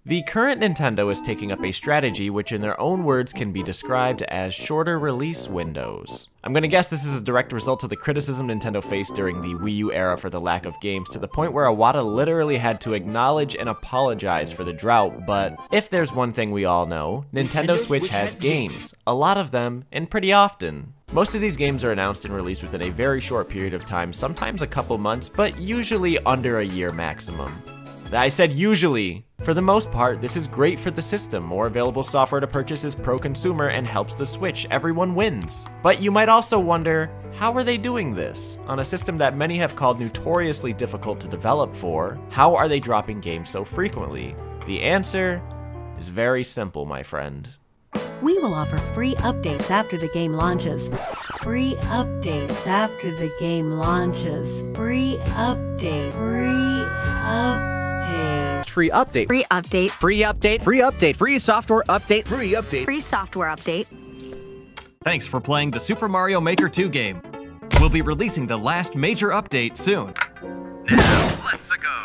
The current Nintendo is taking up a strategy which in their own words can be described as shorter release windows. I'm gonna guess this is a direct result of the criticism Nintendo faced during the Wii U era for the lack of games, to the point where Iwata literally had to acknowledge and apologize for the drought. But if there's one thing we all know, Nintendo Switch has games. A lot of them, and pretty often. Most of these games are announced and released within a very short period of time, sometimes a couple months, but usually under a year maximum. I said usually. For the most part, this is great for the system. More available software to purchase is pro-consumer and helps the Switch. Everyone wins. But you might also wonder, how are they doing this? On a system that many have called notoriously difficult to develop for, how are they dropping games so frequently? The answer is very simple, my friend. We will offer free updates after the game launches. Free updates after the game launches. Free update. Free update. Free update. Free update. Free update. Free update. Free software update. Free update. Free software update. Thanks for playing the Super Mario Maker 2 game. We'll be releasing the last major update soon. Now, let's go.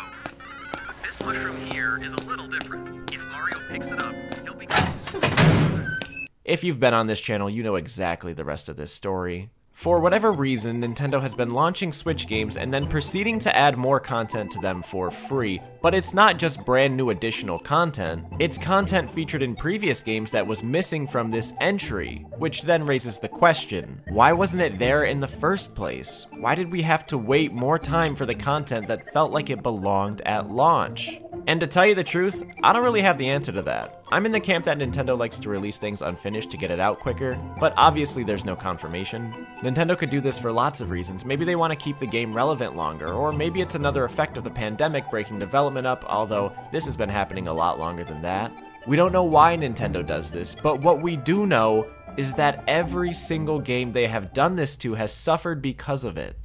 This mushroom here is a little different. If Mario picks it up, he'll become super. If you've been on this channel, you know exactly the rest of this story. For whatever reason, Nintendo has been launching Switch games and then proceeding to add more content to them for free. But it's not just brand new additional content, it's content featured in previous games that was missing from this entry, which then raises the question, why wasn't it there in the first place? Why did we have to wait more time for the content that felt like it belonged at launch? And to tell you the truth, I don't really have the answer to that. I'm in the camp that Nintendo likes to release things unfinished to get it out quicker, but obviously there's no confirmation. Nintendo could do this for lots of reasons. Maybe they want to keep the game relevant longer, or maybe it's another effect of the pandemic breaking development up, although this has been happening a lot longer than that. We don't know why Nintendo does this, but what we do know is that every single game they have done this to has suffered because of it.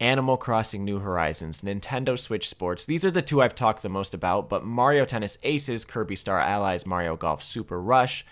Animal Crossing New Horizons, Nintendo Switch Sports, these are the two I've talked the most about, but Mario Tennis Aces, Kirby Star Allies, Mario Golf Super Rush,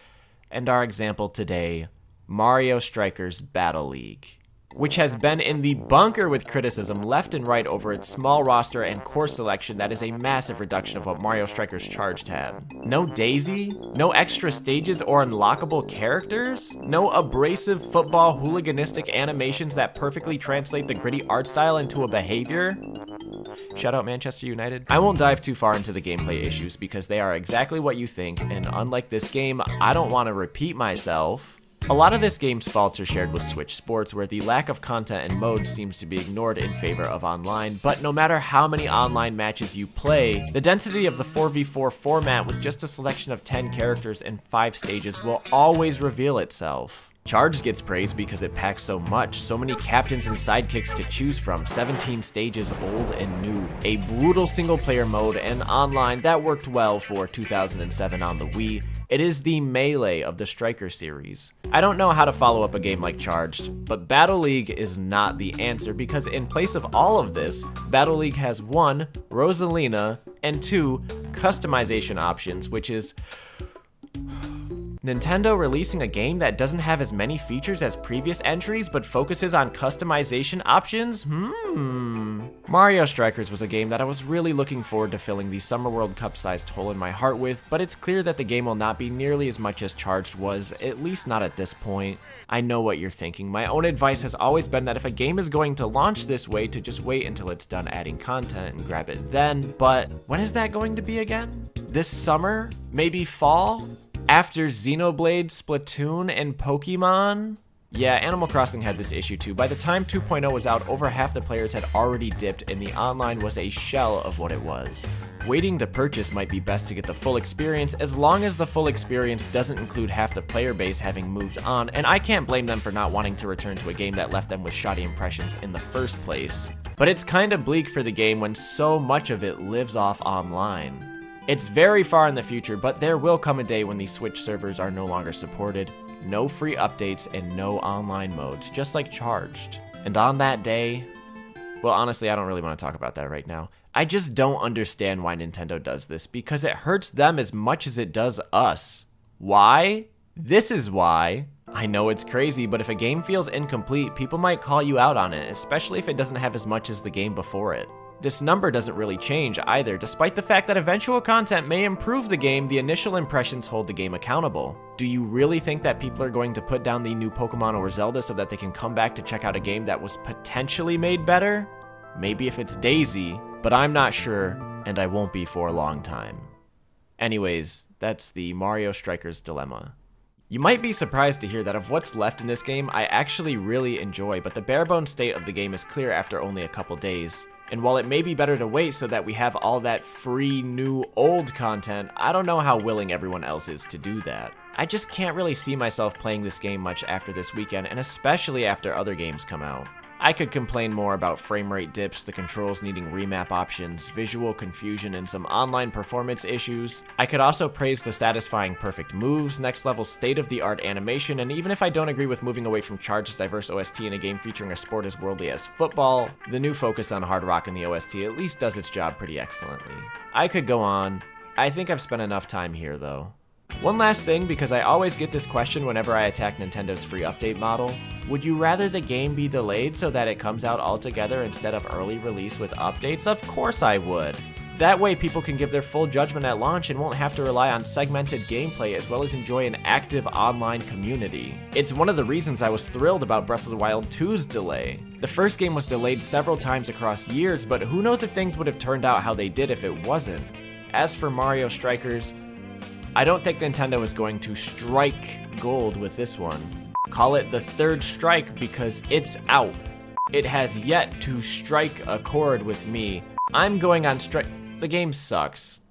and our example today, Mario Strikers Battle League, which has been in the bunker with criticism left and right over its small roster and course selection that is a massive reduction of what Mario Strikers Charged had. No Daisy? No extra stages or unlockable characters? No abrasive football hooliganistic animations that perfectly translate the gritty art style into a behavior? Shout out Manchester United. I won't dive too far into the gameplay issues because they are exactly what you think, and unlike this game, I don't want to repeat myself. A lot of this game's faults are shared with Switch Sports, where the lack of content and modes seems to be ignored in favor of online, but no matter how many online matches you play, the density of the 4v4 format with just a selection of 10 characters and 5 stages will always reveal itself. Charged gets praised because it packs so much, so many captains and sidekicks to choose from, 17 stages old and new, a brutal single player mode, and online that worked well for 2007 on the Wii. It is the melee of the Striker series. I don't know how to follow up a game like Charged, but Battle League is not the answer because in place of all of this, Battle League has 1, Rosalina, and 2, customization options, which is Nintendo releasing a game that doesn't have as many features as previous entries but focuses on customization options? Mario Strikers was a game that I was really looking forward to filling the Summer World Cup-sized hole in my heart with, but it's clear that the game will not be nearly as much as Charged was, at least not at this point. I know what you're thinking. My own advice has always been that if a game is going to launch this way, to just wait until it's done adding content and grab it then, but when is that going to be again? This summer? Maybe fall? After Xenoblade, Splatoon, and Pokemon? Yeah, Animal Crossing had this issue too. By the time 2.0 was out, over half the players had already dipped and the online was a shell of what it was. Waiting to purchase might be best to get the full experience, as long as the full experience doesn't include half the player base having moved on, and I can't blame them for not wanting to return to a game that left them with shoddy impressions in the first place. But it's kinda bleak for the game when so much of it lives off online. It's very far in the future, but there will come a day when these Switch servers are no longer supported, no free updates, and no online modes, just like Charged. And on that day, well, honestly, I don't really want to talk about that right now. I just don't understand why Nintendo does this, because it hurts them as much as it does us. Why? This is why. I know it's crazy, but if a game feels incomplete, people might call you out on it, especially if it doesn't have as much as the game before it. This number doesn't really change either. Despite the fact that eventual content may improve the game, the initial impressions hold the game accountable. Do you really think that people are going to put down the new Pokemon or Zelda so that they can come back to check out a game that was potentially made better? Maybe if it's Daisy, but I'm not sure, and I won't be for a long time. Anyways, that's the Mario Strikers dilemma. You might be surprised to hear that of what's left in this game, I actually really enjoy, but the bare-bones state of the game is clear after only a couple days. And while it may be better to wait so that we have all that free, new, old content, I don't know how willing everyone else is to do that. I just can't really see myself playing this game much after this weekend, and especially after other games come out. I could complain more about frame rate dips, the controls needing remap options, visual confusion, and some online performance issues. I could also praise the satisfying perfect moves, next level state-of-the-art animation, and even if I don't agree with moving away from Charged's diverse OST in a game featuring a sport as worldly as football, the new focus on hard rock in the OST at least does its job pretty excellently. I could go on. I think I've spent enough time here though. One last thing, because I always get this question whenever I attack Nintendo's free update model. Would you rather the game be delayed so that it comes out altogether instead of early release with updates? Of course I would. That way people can give their full judgment at launch and won't have to rely on segmented gameplay as well as enjoy an active online community. It's one of the reasons I was thrilled about Breath of the Wild 2's delay. The first game was delayed several times across years, but who knows if things would have turned out how they did if it wasn't. As for Mario Strikers, I don't think Nintendo is going to strike gold with this one. Call it the third strike because it's out. It has yet to strike a chord with me. I'm going on strike. The game sucks.